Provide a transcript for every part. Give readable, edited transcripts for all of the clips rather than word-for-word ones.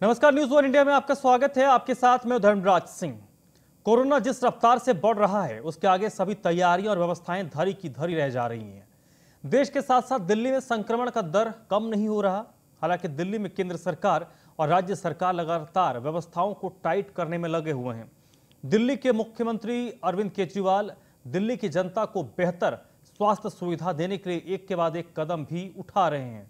नमस्कार, news one India में आपका स्वागत है। आपके साथ मैं धर्मराज सिंह। कोरोना जिस रफ्तार से बढ़ रहा है उसके आगे सभी तैयारियां और व्यवस्थाएं धरी की धरी रह जा रही हैं। देश के साथ साथ दिल्ली में संक्रमण का दर कम नहीं हो रहा। हालांकि दिल्ली में केंद्र सरकार और राज्य सरकार लगातार व्यवस्थाओं को टाइट करने में लगे हुए हैं। दिल्ली के मुख्यमंत्री अरविंद केजरीवाल दिल्ली की जनता को बेहतर स्वास्थ्य सुविधा देने के लिए एक के बाद एक कदम भी उठा रहे हैं।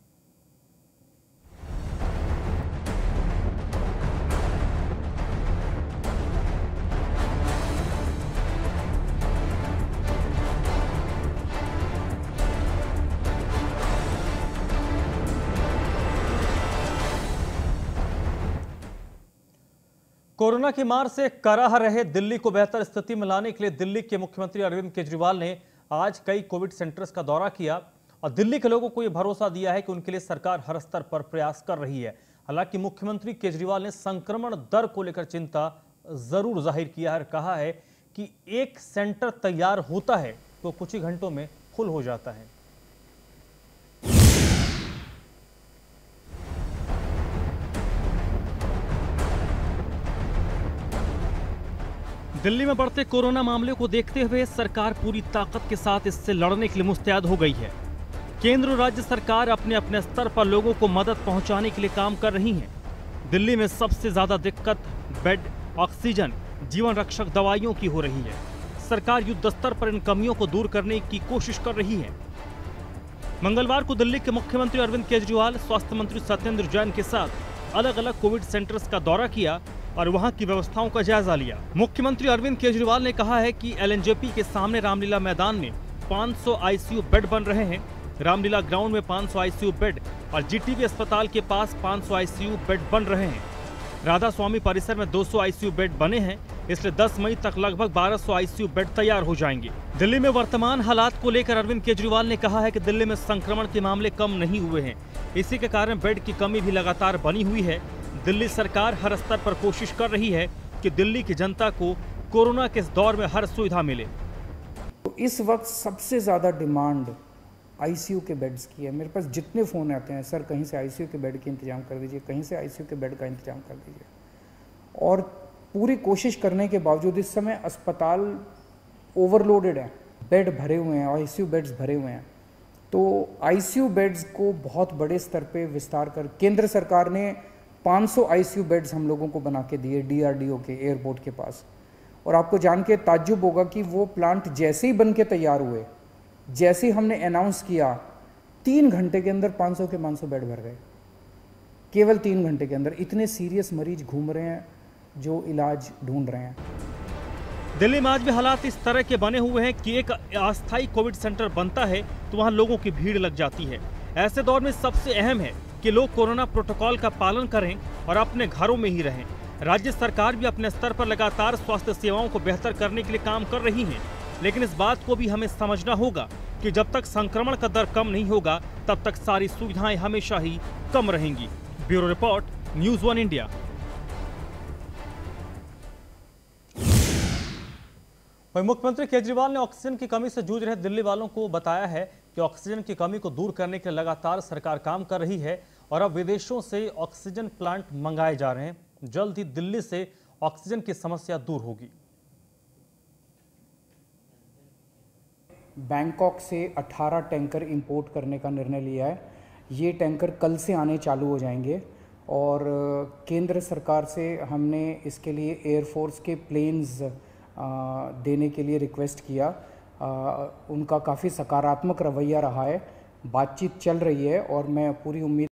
कोरोना की मार से कराह रहे दिल्ली को बेहतर स्थिति में लाने के लिए दिल्ली के मुख्यमंत्री अरविंद केजरीवाल ने आज कई कोविड सेंटर्स का दौरा किया और दिल्ली के लोगों को यह भरोसा दिया है कि उनके लिए सरकार हर स्तर पर प्रयास कर रही है। हालांकि मुख्यमंत्री केजरीवाल ने संक्रमण दर को लेकर चिंता जरूर जाहिर किया है और कहा है कि एक सेंटर तैयार होता है तो कुछ ही घंटों में फुल हो जाता है। दिल्ली में बढ़ते कोरोना मामले को देखते हुए सरकार पूरी ताकत के साथ इससे लड़ने के लिए मुस्तैद हो गई है। केंद्र और राज्य सरकार अपने अपने स्तर पर लोगों को मदद पहुंचाने के लिए काम कर रही हैं। दिल्ली में सबसे ज्यादा दिक्कत बेड, ऑक्सीजन, जीवन रक्षक दवाइयों की हो रही है। सरकार युद्ध स्तर पर इन कमियों को दूर करने की कोशिश कर रही है। मंगलवार को दिल्ली के मुख्यमंत्री अरविंद केजरीवाल स्वास्थ्य मंत्री सत्येंद्र जैन के साथ अलग अलग कोविड सेंटर्स का दौरा किया और वहां की व्यवस्थाओं का जायजा लिया। मुख्यमंत्री अरविंद केजरीवाल ने कहा है कि एलएनजेपी के सामने रामलीला मैदान में 500 आईसीयू बेड बन रहे हैं। रामलीला ग्राउंड में 500 आईसीयू बेड और जीटीबी अस्पताल के पास 500 आईसीयू बेड बन रहे हैं। राधा स्वामी परिसर में 200 आईसीयू बेड बने हैं, इसलिए 10 मई तक लगभग 1200 आईसीयू बेड तैयार हो जाएंगे। दिल्ली में वर्तमान हालात को लेकर अरविंद केजरीवाल ने कहा है कि दिल्ली में संक्रमण के मामले कम नहीं हुए हैं, इसी के कारण बेड की कमी भी लगातार बनी हुई है। दिल्ली सरकार हर स्तर पर कोशिश कर रही है कि दिल्ली की जनता को कोरोना के इस दौर में हर सुविधा मिले। तो इस वक्त सबसे ज़्यादा डिमांड आईसीयू के बेड्स की है। मेरे पास जितने फ़ोन आते हैं, सर कहीं से आईसीयू के बेड के इंतजाम कर दीजिए, कहीं से आईसीयू के बेड का इंतजाम कर दीजिए। और पूरी कोशिश करने के बावजूद इस समय अस्पताल ओवरलोडेड है, बेड भरे हुए हैं, आईसीयू बेड्स भरे हुए हैं। तो आईसीयू बेड्स को बहुत बड़े स्तर पे विस्तार कर केंद्र सरकार ने 500 आईसीयू बेड्स हम लोगों को बना के दिए डीआरडीओ के एयरपोर्ट के पास। और आपको जान के ताज्जुब होगा कि वो प्लांट जैसे ही बन के तैयार हुए, जैसे ही हमने अनाउंस किया, 3 घंटे के अंदर 500 के 500 बेड भर गए। केवल 3 घंटे के अंदर। इतने सीरियस मरीज घूम रहे हैं जो इलाज ढूंढ रहे हैं। दिल्ली में आज भी हालात इस तरह के बने हुए हैं कि एक अस्थायी कोविड सेंटर बनता है तो वहां लोगों की भीड़ लग जाती है। ऐसे दौर में सबसे अहम है कि लोग कोरोना प्रोटोकॉल का पालन करें और अपने घरों में ही रहें। राज्य सरकार भी अपने स्तर पर लगातार स्वास्थ्य सेवाओं को बेहतर करने के लिए काम कर रही है, लेकिन इस बात को भी हमें समझना होगा कि जब तक संक्रमण का दर कम नहीं होगा तब तक सारी सुविधाएं हमेशा ही कम रहेंगी। Bureau report, news one India. वहीं मुख्यमंत्री केजरीवाल ने ऑक्सीजन की कमी से जूझ रहे दिल्ली वालों को बताया है कि ऑक्सीजन की कमी को दूर करने के लिए लगातार सरकार काम कर रही है और अब विदेशों से ऑक्सीजन प्लांट मंगाए जा रहे हैं। जल्द ही दिल्ली से ऑक्सीजन की समस्या दूर होगी। बैंकॉक से 18 टैंकर इंपोर्ट करने का निर्णय लिया है। ये टैंकर कल से आने चालू हो जाएंगे और केंद्र सरकार से हमने इसके लिए एयरफोर्स के प्लेन्स देने के लिए रिक्वेस्ट किया। उनका काफ़ी सकारात्मक रवैया रहा है, बातचीत चल रही है और मैं पूरी उम्मीद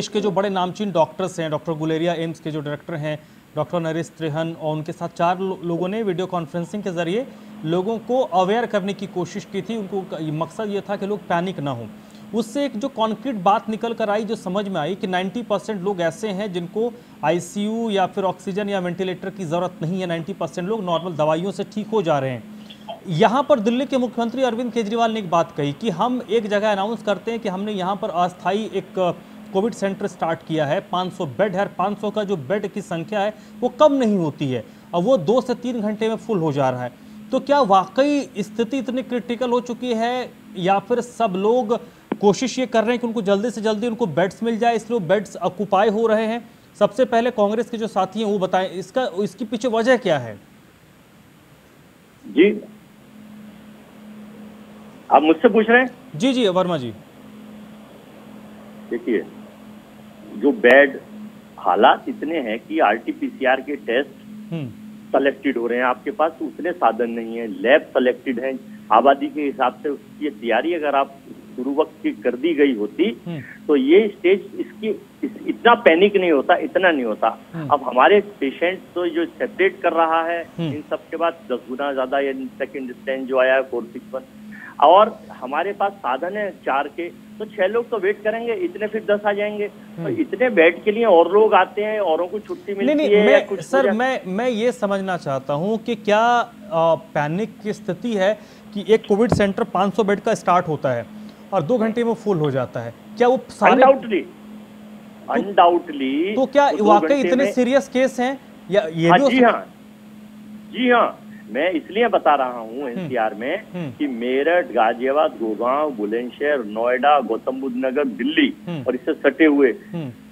देश के जो बड़े नामचीन डॉक्टर्स हैं, डॉक्टर गुलेरिया एम्स के जो डायरेक्टर हैं, डॉक्टर नरेश त्रिहन, और उनके साथ 4 लोगों ने वीडियो कॉन्फ्रेंसिंग के जरिए लोगों को अवेयर करने की कोशिश की थी। उनको मकसद ये था कि लोग पैनिक ना हो। उससे एक जो कॉन्क्रीट बात निकल कर आई, जो समझ में आई कि 90% लोग ऐसे हैं जिनको आईसीयू या फिर ऑक्सीजन या वेंटिलेटर की ज़रूरत नहीं है। 90% लोग नॉर्मल दवाइयों से ठीक हो जा रहे हैं। यहाँ पर दिल्ली के मुख्यमंत्री अरविंद केजरीवाल ने एक बात कही कि हम एक जगह अनाउंस करते हैं कि हमने यहाँ पर अस्थायी एक कोविड सेंटर स्टार्ट किया है, 500 बेड है। 500 का जो बेड की संख्या है वो कम नहीं होती है, और वो 2 से 3 घंटे में फुल हो जा रहा है। तो क्या वाकई स्थिति इतनी क्रिटिकल हो चुकी है, या फिर सब लोग कोशिश ये कर रहे हैं कि उनको जल्दी से जल्दी उनको बेड्स मिल जाए, इसलिए वो बेड्स ऑक्यूपाई हो रहे हैं? सबसे पहले कांग्रेस के जो साथी हैं वो बताएं, इसकी पीछे वजह क्या है? जी, आप मुझसे पूछ रहे हैं? जी जी वर्मा जी। देखिए, जो बेड हालात इतने हैं कि आरटीपीसीआर के टेस्ट सेलेक्टेड हो रहे हैं आपके पास, तो उतने साधन नहीं है, लैब सेलेक्टेड हैं आबादी के हिसाब से। उसकी तैयारी अगर आप शुरू वक्त की कर दी गई होती तो ये स्टेज इतना पैनिक नहीं होता, इतना नहीं होता। अब हमारे पेशेंट तो जो सेपरेट कर रहा है इन सब के बाद 10 गुना ज्यादा ये सेकंड स्टैंड जो आया है 461, और हमारे पास साधन है 4 के, तो 6 लोग तो वेट करेंगे, इतने फिर 10 आ जाएंगे। तो इतने बेड के लिए और लोग आते हैं, औरों को छुट्टी मिलती है। नहीं, कुछ सर मैं ये समझना चाहता हूँ कि क्या पैनिक की स्थिति है कि एक कोविड सेंटर 500 बेड का स्टार्ट होता है और 2 घंटे में फुल हो जाता है, क्या वो सारे अनडाउटली तो क्या वाकई इतने सीरियस केस हैं या ये भी? जी हाँ, मैं इसलिए बता रहा हूँ एनसीआर में कि मेरठ, गाजियाबाद, गुड़गांव, बुलंदशहर, नोएडा, गौतम बुद्ध नगर, दिल्ली और इससे सटे हुए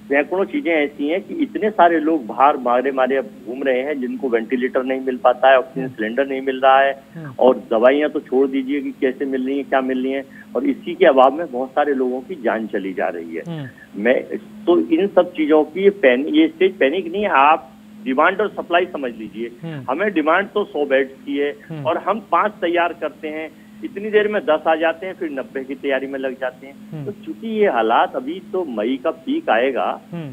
सैकड़ों चीजें ऐसी हैं कि इतने सारे लोग बाहर मारे अब घूम रहे हैं जिनको वेंटिलेटर नहीं मिल पाता है, ऑक्सीजन सिलेंडर नहीं मिल रहा है, और दवाइयां तो छोड़ दीजिए कि कैसे मिल रही है, क्या मिल रही है, और इसी के अभाव में बहुत सारे लोगों की जान चली जा रही है। मैं तो इन सब चीजों की ये स्टेज पैनिक नहीं है, आप डिमांड और सप्लाई समझ लीजिए। हमें डिमांड तो 100 बेड्स की है और हम 5 तैयार करते हैं, इतनी देर में 10 आ जाते हैं, फिर 90 की तैयारी में लग जाते हैं। तो चूंकि ये हालात अभी तो मई का पीक आएगा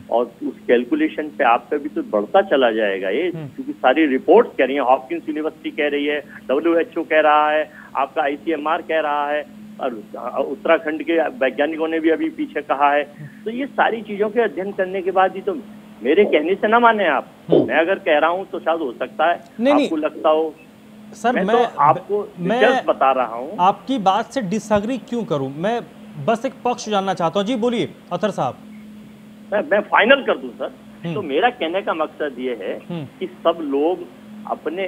और उस कैलकुलेशन पे आपका भी तो बढ़ता चला जाएगा ये, क्योंकि सारी रिपोर्ट्स कह रही है, हॉपकिंस यूनिवर्सिटी कह रही है, WHO कह रहा है, आपका ICMR कह रहा है, और उत्तराखंड के वैज्ञानिकों ने भी अभी पीछे कहा है। तो ये सारी चीजों के अध्ययन करने के बाद ही तो, मेरे कहने से ना माने आप, मैं अगर कह रहा हूँ तो शायद हो सकता है आपको लगता हो सर, मैं तो आपको बता रहा हूँ। आपकी बात से डिसएग्री क्यों करूं? मैं बस एक पक्ष जानना चाहता हूं। जी बोलिए अतर साहब। मैं फाइनल कर दूं सर। तो मेरा कहने का मकसद ये है कि सब लोग अपने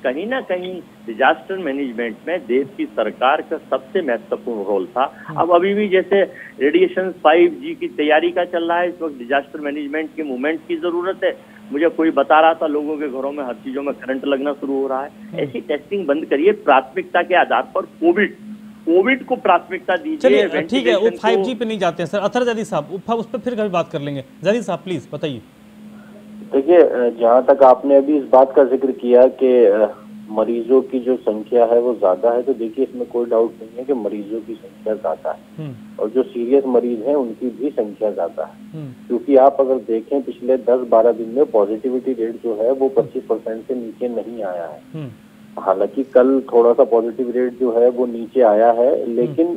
कहीं ना कहीं डिजास्टर मैनेजमेंट में देश की सरकार का सबसे महत्वपूर्ण रोल था। अब अभी भी जैसे रेडिएशन 5G की तैयारी का चल रहा है, इस वक्त डिजास्टर मैनेजमेंट के मूवमेंट की जरूरत है। मुझे कोई बता रहा था लोगों के घरों में हर चीजों में करंट लगना शुरू हो रहा है। ऐसी टेस्टिंग बंद करिए, प्राथमिकता के आधार पर कोविड को प्राथमिकता दीजिए। चलिए ठीक है, वो 5G पे नहीं जाते हैं सर। अतर जदी साहब, उस पर फिर कभी बात कर लेंगे। जदी साहब प्लीज बताइए। देखिए, जहाँ तक आपने अभी इस बात का जिक्र किया कि मरीजों की जो संख्या है वो ज्यादा है, तो देखिए इसमें कोई डाउट नहीं है कि मरीजों की संख्या ज्यादा है और जो सीरियस मरीज हैं उनकी भी संख्या ज्यादा है। क्योंकि आप अगर देखें पिछले 10-12 दिन में पॉजिटिविटी रेट जो है वो 25% से नीचे नहीं आया है। हालांकि कल थोड़ा सा पॉजिटिव रेट जो है वो नीचे आया है, लेकिन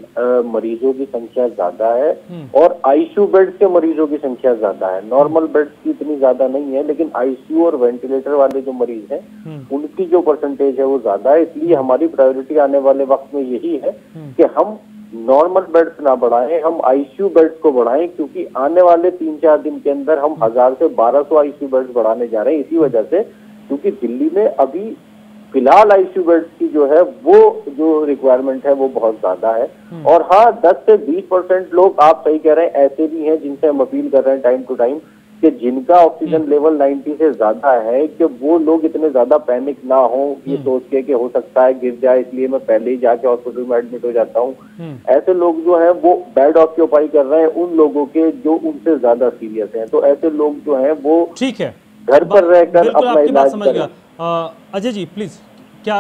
मरीजों की संख्या ज्यादा है और आईसीयू बेड्स के मरीजों की संख्या ज्यादा है। नॉर्मल बेड्स की इतनी ज्यादा नहीं है, लेकिन आईसीयू और वेंटिलेटर वाले जो मरीज हैं उनकी जो परसेंटेज है वो ज्यादा है। इसलिए हमारी प्रायोरिटी आने वाले वक्त में यही है कि हम नॉर्मल बेड्स ना बढ़ाएं, हम आईसीयू बेड्स को बढ़ाएं, क्योंकि आने वाले 3-4 दिन के अंदर हम 1000 से 1200 आईसीयू बेड्स बढ़ाने जा रहे हैं। इसी वजह से, क्योंकि दिल्ली में अभी फिलहाल आईसीयू बेड्स की जो है वो जो रिक्वायरमेंट है वो बहुत ज्यादा है। और हाँ, 10 से 20% लोग, आप सही कह रहे हैं, ऐसे भी हैं जिनसे हम अपील कर रहे हैं टाइम टू टाइम कि जिनका ऑक्सीजन लेवल 90 से ज्यादा है, कि वो लोग इतने ज्यादा पैनिक ना हो ये सोच के कि हो सकता है गिर जाए, इसलिए मैं पहले ही जाके हॉस्पिटल में एडमिट हो जाता हूँ। ऐसे लोग जो है वो बेड ऑक्यूपाई कर रहे हैं उन लोगों के जो उनसे ज्यादा सीरियस हैं। तो ऐसे लोग जो है वो ठीक है घर पर रहकर अपना इलाज करें। अजय जी प्लीज, क्या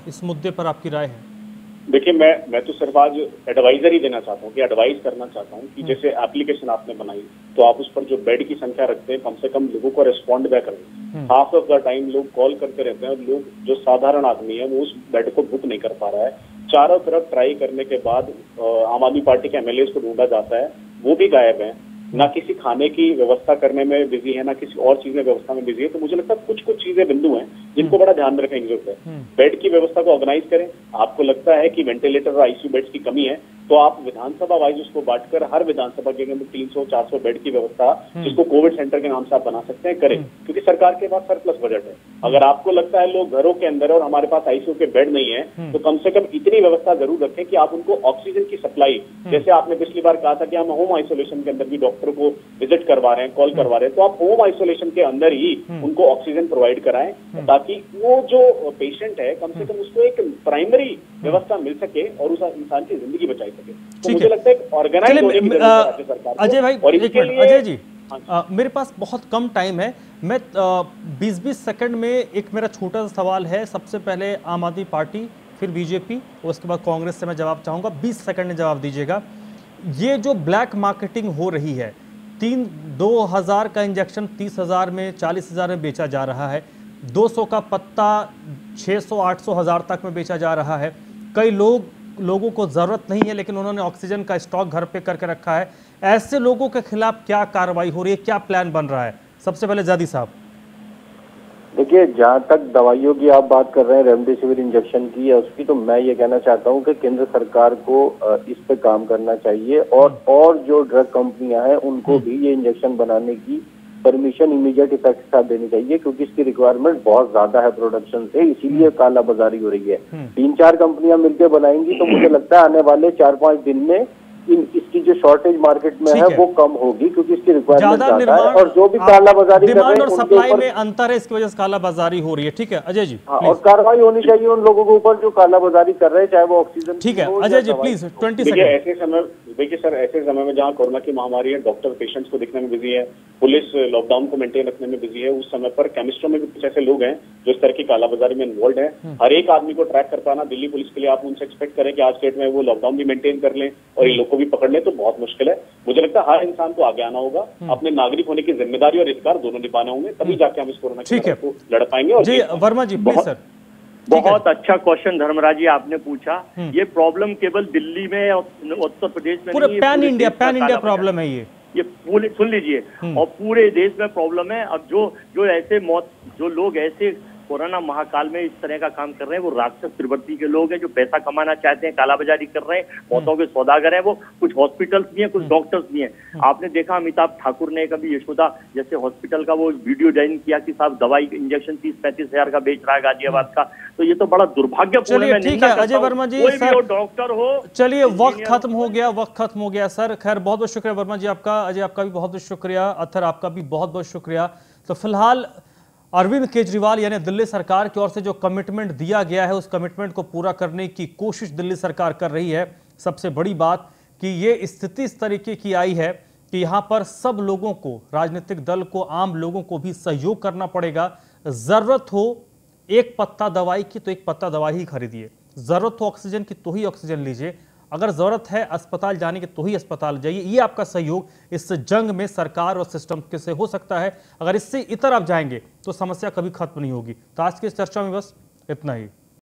इस मुद्दे पर आपकी राय है? देखिए, मैं तो सिर्फ आज एडवाइजर ही देना चाहता हूँ कि एडवाइस करना चाहता हूँ कि जैसे एप्लीकेशन आपने बनाई तो आप उस पर जो बेड की संख्या रखते हैं, कम से कम लोगों को रिस्पॉन्ड बैक करें। हाफ ऑफ द टाइम लोग कॉल करते रहते हैं और लोग जो साधारण आदमी है वो उस बेड को बुक नहीं कर पा रहा है। चारों तरफ ट्राई करने के बाद आम आदमी पार्टी के एमएलए को ढूंढा जाता है, वो भी गायब है। ना किसी खाने की व्यवस्था करने में बिजी है, ना किसी और चीज में व्यवस्था में बिजी है। तो मुझे लगता है कुछ चीजें बिंदु हैं जिनको बड़ा ध्यान में रखने की जरूरत है। बेड की व्यवस्था को ऑर्गेनाइज करें। आपको लगता है कि वेंटिलेटर और आईसीयू बेड्स की कमी है तो आप विधानसभा वाइज उसको बांटकर हर विधानसभा के अंदर 300-400 बेड की व्यवस्था, जिसको कोविड सेंटर के नाम से आप बना सकते हैं, करें। क्योंकि सरकार के पास सरप्लस बजट है। अगर आपको लगता है लोग घरों के अंदर और हमारे पास आईसीयू के बेड नहीं है तो कम से कम इतनी व्यवस्था जरूर रखें कि आप उनको ऑक्सीजन की सप्लाई, जैसे आपने पिछली बार कहा था कि हम होम आइसोलेशन के अंदर भी डॉक्टर को विजिट करवा रहे हैं, कॉल करवा रहे हैं, तो आप होम आइसोलेशन के अंदर ही उनको ऑक्सीजन प्रोवाइड कराएं ताकि वो जो पेशेंट है कम से कम उसको एक प्राइमरी व्यवस्था मिल सके और उस इंसान की जिंदगी बचाई सके। तो मुझे लगता है ऑर्गेनाइज होने की जरूरत है राज्य सरकार को। अजय भाई, और इसके लिए अजय जी, मेरे पास बहुत कम टाइम है। मैं 20-20 सेकंड में एक मेरा छोटा सा सवाल है। सबसे पहले आम आदमी पार्टी, फिर बीजेपी, उसके बाद कांग्रेस से मैं जवाब चाहूंगा। 20 सेकंड में जवाब दीजिएगा। ये जो ब्लैक मार्केटिंग हो रही है, 2,000 का इंजेक्शन 30,000 में, 40,000 में बेचा जा रहा है, 200 का पत्ता 600-800 हज़ार तक में बेचा जा रहा है। कई लोगों को ज़रूरत नहीं है लेकिन उन्होंने ऑक्सीजन का स्टॉक घर पे करके रखा है। ऐसे लोगों के खिलाफ क्या कार्रवाई हो रही है, क्या प्लान बन रहा है? सबसे पहले जादी साहब। देखिए, जहां तक दवाइयों की आप बात कर रहे हैं, रेमडेसिविर इंजेक्शन की या उसकी, तो मैं ये कहना चाहता हूं कि केंद्र सरकार को इस पे काम करना चाहिए और जो ड्रग कंपनियां हैं उनको भी ये इंजेक्शन बनाने की परमिशन इमीडिएट इफेक्ट के साथ देनी चाहिए, क्योंकि इसकी रिक्वायरमेंट बहुत ज्यादा है प्रोडक्शन से, इसीलिए कालाबाजारी हो रही है। 3-4 कंपनियां मिलकर बनाएंगी तो मुझे लगता है आने वाले 4-5 दिन में इसकी जो शॉर्टेज मार्केट में है वो कम होगी, क्योंकि इसकी रिक्वायरमेंट ज्यादा है और जो भी कालाबाजारी कर रहे हैं डिमांड और सप्लाई में अंतर है, इसकी वजह से कालाबाजारी हो रही है। ठीक है अजय जी। हाँ, और कार्रवाई होनी चाहिए उन लोगों के ऊपर जो कालाबाजारी कर रहे हैं, चाहे वो ऑक्सीजन। ठीक है अजय जी, प्लीज 20 सेकंड। ऐसे समय, देखिए सर, ऐसे समय में जहाँ कोरोना की महामारी है, डॉक्टर पेशेंट्स को देखने में बिजी है, पुलिस लॉकडाउन को मेंटेन रखने में बिजी है, उस समय पर केमिस्ट्रों में भी कुछ ऐसे लोग हैं जो इस तरह की कालाबाजारी में इन्वॉल्व है। हर एक आदमी को ट्रैक कर पाना दिल्ली पुलिस के लिए आप उनसे एक्सपेक्ट करें कि आज के डेट में वो लॉकडाउन भी मेंटेन कर लें और इन लोग को भी पकड़ लें, तो बहुत मुश्किल है। मुझे लगता है हर इंसान को आगे आना होगा, अपने नागरिक होने की जिम्मेदारी और अधिकार दोनों निभाने होंगे, तभी जाके हम इस कोरोना को लड़ पाएंगे। और जी वर्मा जी प्लीज सर। बहुत अच्छा क्वेश्चन धर्मराज जी आपने पूछा। ये प्रॉब्लम केवल दिल्ली में और उत्तर प्रदेश में पूरे पैन इंडिया प्रॉब्लम है ये पूरे, सुन लीजिए, और पूरे देश में प्रॉब्लम है। अब जो ऐसे जो लोग ऐसे कोरोना महाकाल में इस तरह का काम कर रहे हैं, वो राक्षस प्रवृत्ति के लोग हैं जो पैसा कमाना चाहते हैं, कालाबाजारी कर रहे हैं, मौतों के सौदागर हैं। वो कुछ हॉस्पिटल्स भी हैं, कुछ डॉक्टर्स भी हैं। आपने देखा अमिताभ ठाकुर ने कभी यशोदा जैसे हॉस्पिटल का वो वीडियो डिजाइन किया कि साहब दवाई इंजेक्शन 30-35 हजार का बेच रहा है गाजियाबाद का, तो ये तो बड़ा दुर्भाग्यपूर्ण है। ठीक है अजय वर्मा जी, डॉक्टर हो। चलिए वक्त खत्म हो गया सर। खैर बहुत बहुत शुक्रिया वर्मा जी आपका, अजय आपका भी बहुत बहुत शुक्रिया, अथर आपका भी बहुत बहुत शुक्रिया। तो फिलहाल अरविंद केजरीवाल यानी दिल्ली सरकार की ओर से जो कमिटमेंट दिया गया है, उस कमिटमेंट को पूरा करने की कोशिश दिल्ली सरकार कर रही है। सबसे बड़ी बात कि ये स्थिति इस तरीके की आई है कि यहाँ पर सब लोगों को, राजनीतिक दल को, आम लोगों को भी सहयोग करना पड़ेगा। जरूरत हो एक पत्ता दवाई की तो एक पत्ता दवाई ही खरीदिए, जरूरत हो ऑक्सीजन की तो ही ऑक्सीजन लीजिए, अगर जरूरत है अस्पताल जाने की तो ही अस्पताल जाइए। ये आपका सहयोग इस जंग में सरकार और सिस्टम के से हो सकता है। अगर इससे इतर आप जाएंगे तो समस्या कभी खत्म नहीं होगी। तो आज की इस चर्चा में बस इतना ही।